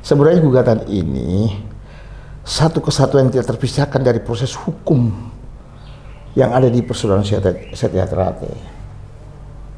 Sebenarnya gugatan ini satu kesatuan yang tidak terpisahkan dari proses hukum yang ada di persidangan Setia Ternate.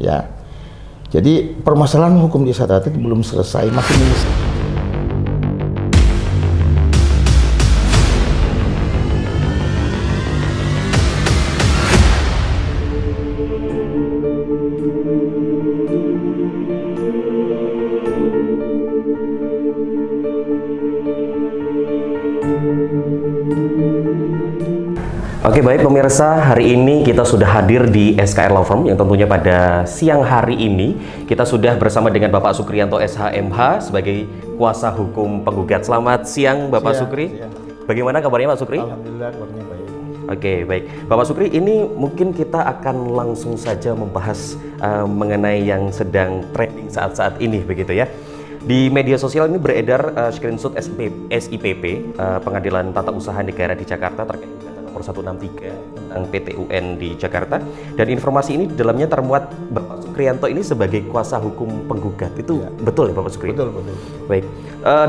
Ya, jadi permasalahan hukum di Setia Ternate belum selesai, masih Oke, baik pemirsa, hari ini kita sudah hadir di SKR Law Firm yang tentunya pada siang hari ini kita sudah bersama dengan Bapak Sukriyanto SHMH sebagai kuasa hukum penggugat. Selamat siang Bapak Sukri. siang. Bagaimana kabarnya Pak Sukri? Alhamdulillah kabarnya baik. Oke, baik. Bapak Sukri, ini mungkin kita akan langsung saja membahas mengenai yang sedang trending saat-saat ini begitu ya. Di media sosial ini beredar screenshot SIPP Pengadilan Tata Usaha Negara di Jakarta terkait nomor 163 tentang PT UN di Jakarta, dan informasi ini di dalamnya termuat Bapak Sukriyanto ini sebagai kuasa hukum penggugat. Itu betul ya Bapak Sukri? Betul. Baik,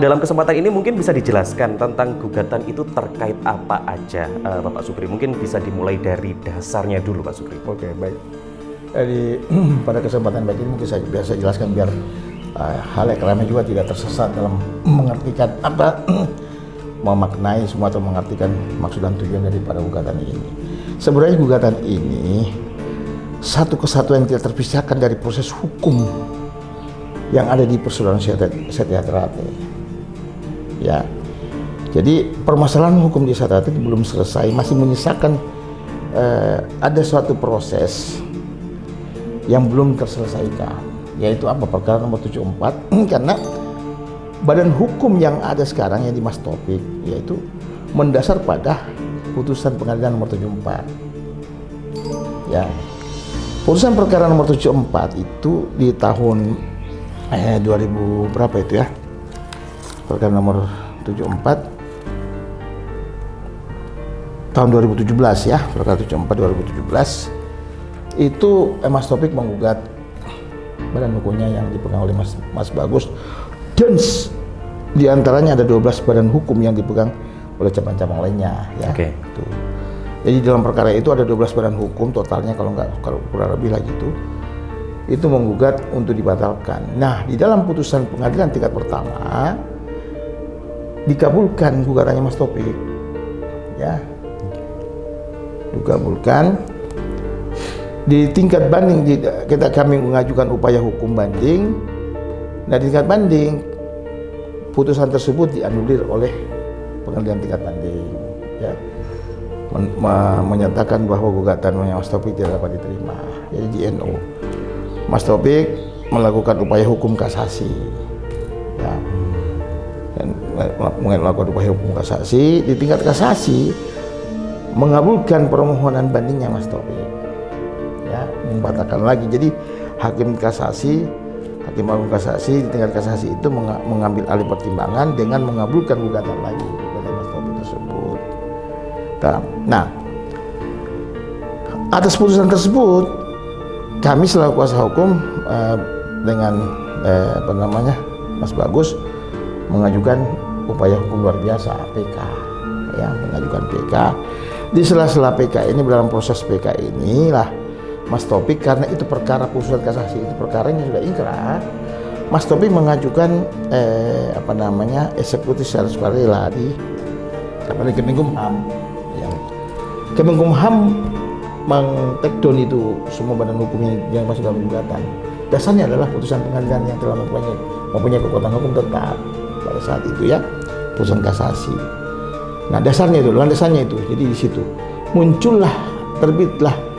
dalam kesempatan ini mungkin bisa dijelaskan tentang gugatan itu terkait apa aja, Bapak Sukri. Mungkin bisa dimulai dari dasarnya dulu Pak Sukri. Oke, baik. Jadi pada kesempatan baik ini mungkin saya biasa jelaskan biar hal yang kalian juga tidak tersesat dalam mengartikan apa memaknai semua atau mengartikan maksud dan tujuan daripada gugatan ini. Sebenarnya gugatan ini satu kesatuan yang tidak terpisahkan dari proses hukum yang ada di persidangan Setia Ternate. Ya, jadi permasalahan hukum di Setia Ternate belum selesai, masih menyisakan ada suatu proses yang belum terselesaikan, yaitu apa? Perkara nomor 74 karena badan hukum yang ada sekarang yang di Mas Taufik yaitu mendasar pada putusan pengadilan nomor 74. Ya. Putusan perkara nomor 74 itu di tahun 2000 berapa itu ya? Perkara nomor 74 tahun 2017 ya, perkara 74 2017 itu Mas Taufik menggugat badan hukumnya yang dipegang oleh Mas Bagus, dan di antaranya ada 12 badan hukum yang dipegang oleh cabang-cabang lainnya ya. Oke. Tuh. Jadi dalam perkara itu ada 12 badan hukum totalnya, kalau kurang lebih lagi itu menggugat untuk dibatalkan. Nah, di dalam putusan pengadilan tingkat pertama dikabulkan gugatannya Mas Taufik. Ya. Dikabulkan. Di tingkat banding kami mengajukan upaya hukum banding. Nah, di tingkat banding putusan tersebut dianulir oleh pengadilan tingkat banding ya, menyatakan bahwa gugatan Mas Taufik tidak dapat diterima. Jadi di NO Mas Taufik melakukan upaya hukum kasasi ya, dan melakukan upaya hukum kasasi. Di tingkat kasasi mengabulkan permohonan bandingnya Mas Taufik ya, membatalkan lagi. Jadi Hakim Agung Kasasi di tingkat kasasi itu mengambil alih pertimbangan dengan mengabulkan gugatan lagi gugatan Mas Taufik tersebut. Nah, atas putusan tersebut kami selaku kuasa hukum dengan Mas Bagus mengajukan upaya hukum luar biasa PK ya, mengajukan PK. Di sela-sela PK ini, dalam proses PK inilah Mas Taufik, karena itu perkara putusan kasasi, itu perkaranya sudah ingkrah, Mas Taufik mengajukan eksekusi secara sukarela di Kemenkumham. Ya. Kemenkumham meng-take-down itu semua badan hukum yang masuk dalam gugatan. Dasarnya adalah putusan pengadilan yang telah mempunyai kekuatan hukum tetap pada saat itu ya, putusan kasasi. Nah, dasarnya itu, landasannya itu. Jadi di situ terbitlah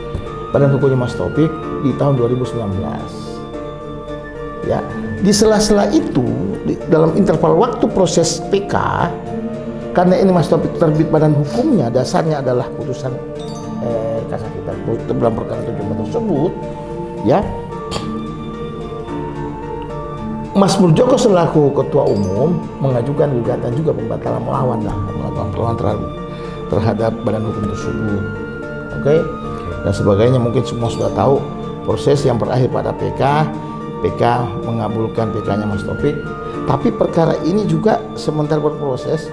badan hukumnya Mas Taufik di tahun 2019. Ya, di sela-sela itu dalam interval waktu proses PK, karena ini Mas Taufik terbit badan hukumnya, dasarnya adalah putusan kasasi dalam perkara 74 tersebut, ya. Mas Muljoko selaku ketua umum mengajukan gugatan juga pembatalan melawan terhadap badan hukum tersebut. Oke. Dan sebagainya, mungkin semua sudah tahu proses yang berakhir pada PK PK mengabulkan PK-nya Mas Taufik. Tapi perkara ini juga sementara berproses,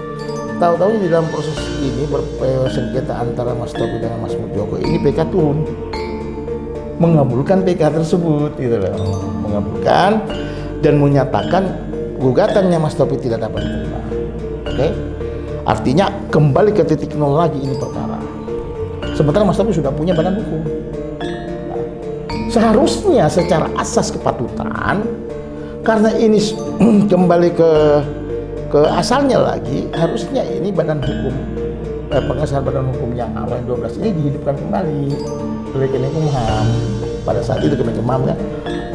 tahu-tahu di dalam proses ini bersengketa antara Mas Taufik dengan Mas Mujoko, ini PK turun mengabulkan PK tersebut gitu loh. Mengabulkan dan menyatakan gugatannya Mas Taufik tidak dapat diterima. Oke? Artinya kembali ke titik nol lagi ini perkara. Sementara Mas Taufik sudah punya badan hukum. Nah, seharusnya secara asas kepatutan, karena ini kembali ke asalnya lagi, harusnya ini badan hukum pengesahan badan hukum yang awal 12 ini dihidupkan kembali oleh Kemenkumham. Pada saat itu Kemenkumham kan,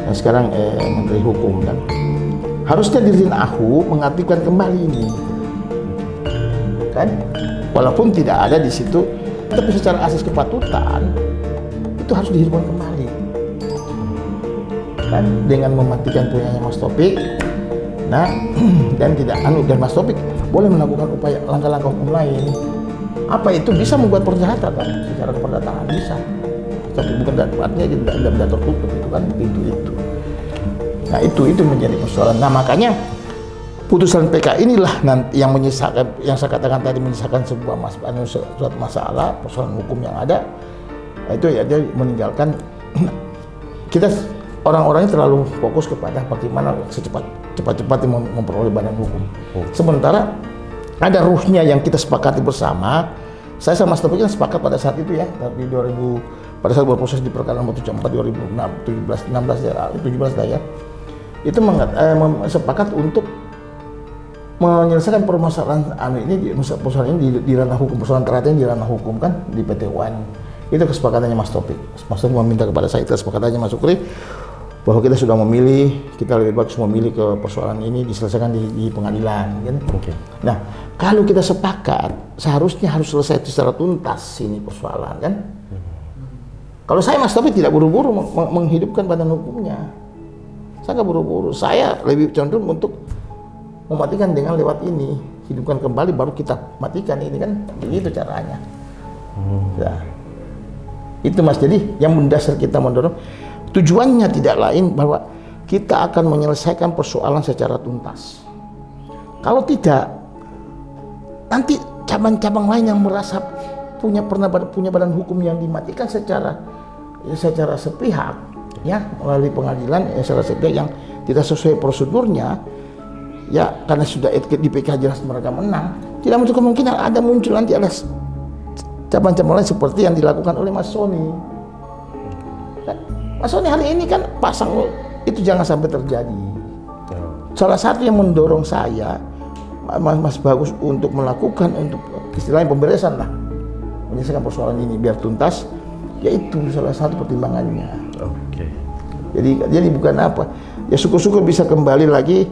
yang sekarang Menteri Hukum kan, harusnya Dirjen AHU mengaktifkan kembali ini, kan? Walaupun tidak ada di situ, tapi secara asas kepatutan itu harus dihidupkan kembali, kan? Dengan mematikan punyanya Mas Taufik. Nah, dan Mas Taufik boleh melakukan upaya langkah-langkah hukum lain. Apa itu bisa membuat perdata kan? Secara keperdataan bisa. Tapi bukan artinya tidak tertutup itu kan pintu itu. Nah itu menjadi persoalan. Nah makanya putusan PK inilah nanti yang menyisakan, yang saya katakan tadi, menyisakan sebuah suatu masalah persoalan hukum yang ada. Nah, itu ya dia meninggalkan kita orang-orangnya terlalu fokus kepada bagaimana cepat-cepat memperoleh badan hukum. Sementara ada ruhnya yang kita sepakati bersama. Saya sama Mas Taufik sepakat pada saat itu ya, di 2000 pada saat berproses di perkara nomor 74 2016 ya, 17 ya. Itu sepakat untuk menyelesaikan permasalahan persoalan ini di ranah hukum, persoalan terakhir di ranah hukum kan di PT UN. Itu kesepakatannya Mas Taufik. Mas Taufik meminta kepada saya, kesepakatannya Mas Sukri, bahwa kita sudah memilih, kita lebih bagus memilih ke persoalan ini diselesaikan di pengadilan kan. Okay. Nah, kalau kita sepakat seharusnya harus selesai secara tuntas ini persoalan kan. Kalau saya Mas Taufik tidak buru-buru menghidupkan badan hukumnya. Saya nggak buru-buru, saya lebih cenderung untuk mematikan dengan lewat ini, hidupkan kembali baru kita matikan ini kan, begitu caranya. Nah, itu Mas, jadi yang mendasar kita mendorong tujuannya tidak lain bahwa kita akan menyelesaikan persoalan secara tuntas. Kalau tidak, nanti cabang-cabang lain yang merasa punya badan hukum yang dimatikan secara sepihak, ya melalui pengadilan secara sepihak yang tidak sesuai prosedurnya, ya karena sudah di PK jelas mereka menang, tidak menutup kemungkinan ada muncul nanti ada cabang-cabang lain seperti yang dilakukan oleh Mas Sony. Mas Sony hari ini kan pasang itu jangan sampai terjadi. Salah satu yang mendorong saya, Mas Bagus, untuk melakukan untuk istilahnya pemberesan lah, menyelesaikan persoalan ini biar tuntas, yaitu salah satu pertimbangannya. Oke. Jadi bukan apa, ya syukur-syukur bisa kembali lagi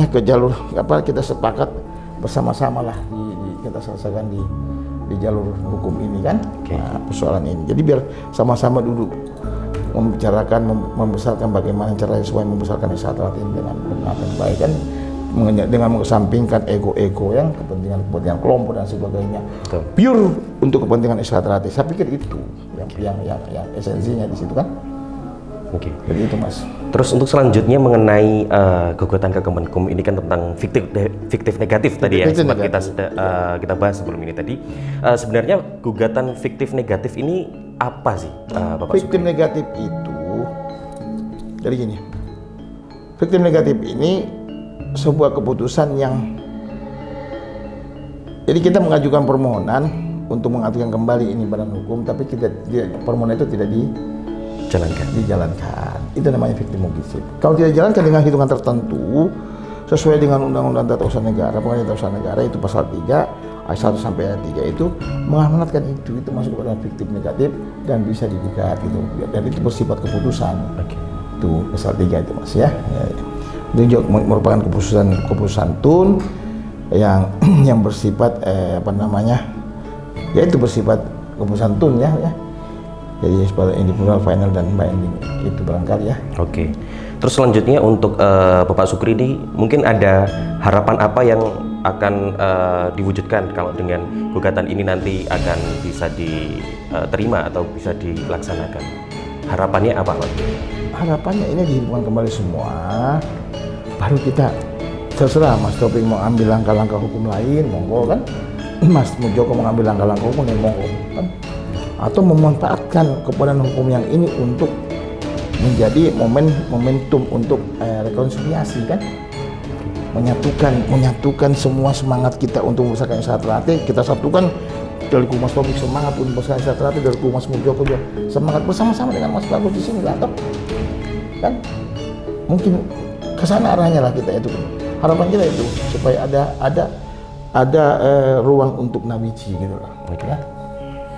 ke jalur kita sepakat bersama-sama lah kita selesaikan di jalur hukum ini kan. Okay. Nah, persoalan ini. Jadi biar sama-sama duduk membicarakan, membesarkan bagaimana caranya supaya membesarkan Isyarat ini dengan benar dan baik kan, dengan mengesampingkan ego-ego yang kepentingan kelompok dan sebagainya. Betul. Pure untuk kepentingan Isyarat. Saya pikir itu yang esensinya di situ kan. Oke. Jadi itu Mas. Terus untuk selanjutnya mengenai gugatan ke Kemenkum ini kan tentang fiktif negatif tadi ya, sempat kita bahas sebelum ini tadi. Sebenarnya gugatan fiktif negatif ini apa sih, Bapak Fiktif Sukri? negatif itu jadi gini. Fiktif negatif ini sebuah keputusan yang jadi kita mengajukan permohonan untuk mengaktifkan kembali ini badan hukum, tapi permohonan itu tidak dijalankan. Itu namanya fiktif negatif. Kalau tidak dijalankan dengan hitungan tertentu sesuai dengan Undang-Undang Tata Usaha Negara, Pengadilan Tata Usaha Negara itu pasal 3 ayat 1 sampai ayat 3 itu mengamanatkan itu masuk kepada fiktif negatif dan bisa digugat gitu. Dan itu bersifat keputusan. Okay. Itu pasal 3 itu Mas ya. Itu juga merupakan keputusan tun yang bersifat yaitu bersifat keputusan tun ya. Jadi sebagai individual, final, dan binding itu barangkali ya. Oke. Terus selanjutnya untuk Bapak Sukri ini mungkin ada harapan apa yang akan diwujudkan kalau dengan gugatan ini nanti akan bisa diterima atau bisa dilaksanakan? Harapannya apa, Pak? Harapannya ini dihubungkan kembali semua, baru kita terserah Mas Taufik mau ambil langkah-langkah hukum lain, monggo kan. Mas Mujoko mengambil langkah-langkah hukum yang monggo kan. Atau memanfaatkan kekuatan hukum yang ini untuk menjadi momentum untuk rekonsiliasi kan. Menyatukan semua semangat kita untuk membesarkan Satrate, kita satukan dari kubu Mas Taufik semangat untuk membesarkan Satrate, dari kubu Mas Mujoko juga semangat bersama-sama dengan Mas Bagus di sini lah kan. Mungkin ke sana arahnya lah kita itu. Harapan kita itu supaya ada ruang untuk nabici gitu lah. Ya.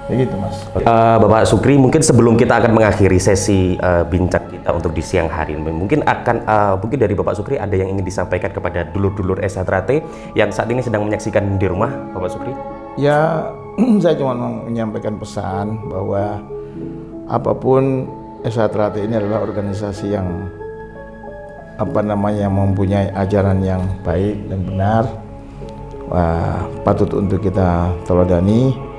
Begitu Mas. Bapak Sukri, mungkin sebelum kita akan mengakhiri sesi bincang kita untuk di siang hari ini, mungkin dari Bapak Sukri ada yang ingin disampaikan kepada dulur-dulur Satrate yang saat ini sedang menyaksikan di rumah, Bapak Sukri? Ya, saya cuma menyampaikan pesan bahwa apapun Satrate ini adalah organisasi yang mempunyai ajaran yang baik dan benar. Wah, patut untuk kita teladani.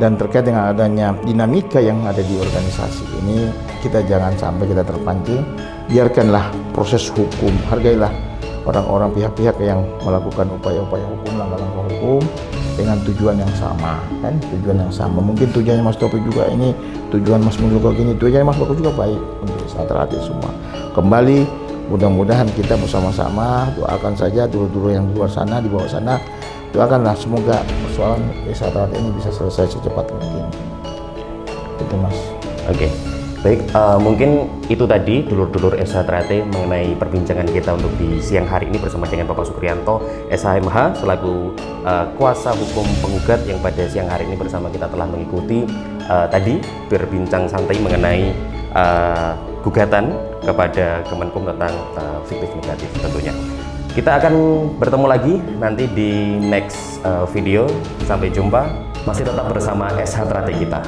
Dan terkait dengan adanya dinamika yang ada di organisasi ini, kita jangan sampai kita terpancing. Biarkanlah proses hukum, hargailah orang-orang pihak-pihak yang melakukan upaya-upaya hukum, langkah-langkah hukum dengan tujuan yang sama, kan? Tujuan yang sama. Mungkin tujuannya Mas Taufik juga ini, tujuan Mas Mujoko gini, tujuannya Mas Bagus juga baik untuk Satrate semua. Kembali, mudah-mudahan kita bersama-sama doakan saja dulur-dulur yang di luar sana, di bawah sana. Doakanlah semoga persoalan Satrate ini bisa selesai secepat mungkin. Itu Mas. Oke. Baik, mungkin itu tadi dulur-dulur Satrate mengenai perbincangan kita untuk di siang hari ini bersama dengan Bapak Sukrianto SHMH selaku kuasa hukum penggugat yang pada siang hari ini bersama kita telah mengikuti tadi berbincang santai mengenai gugatan kepada Kemenkum tentang fiktif negatif tentunya. Kita akan bertemu lagi nanti di next video. Sampai jumpa. Masih tetap bersama Satrate kita.